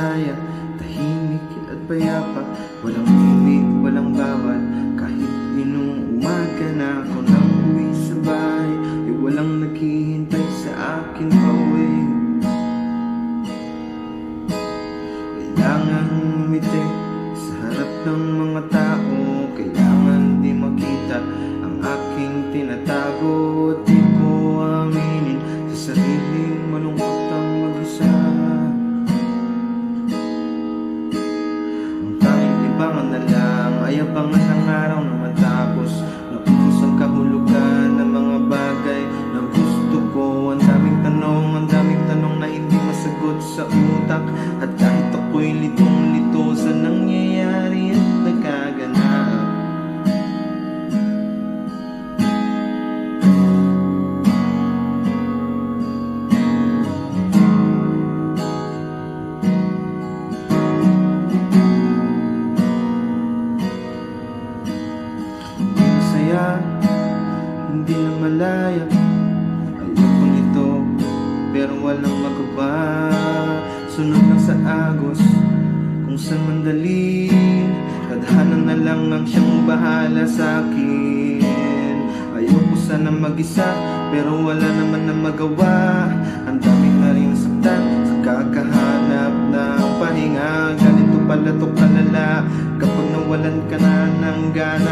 malaya, tahimik at payapa, walang limit, walang bawal. Kahit inuumaga na ako nang uwi sa bahay, ay walang naghihintay sa akin pauwi. Kailangan umiti sa harap ng mga tao, kailangan di makita ang aking tinatago. At di ko aminin sa sariling malungkot ang mag-isa. Ang tanging libangan na lang ay abangan ng araw na matapos. Naubos ang kahulugan ng mga bagay na gusto ko. Ang daming tanong na hindi masagot sa utak. At kahit ako'y litong-lito sa nangyayari at nagaganap, hindi na malaya. Ayoko nito pero walang magawa. Sunod lang sa agos kung saan mandalin. Tadhana na lang ang siyang bahala sa akin. Ayoko sana mag-isa pero wala naman na magawa. Ang dami na rin nasaktan sa kakahanap ng pahinga. Ganito pala to kalala kapag nawalan ka na ng gana.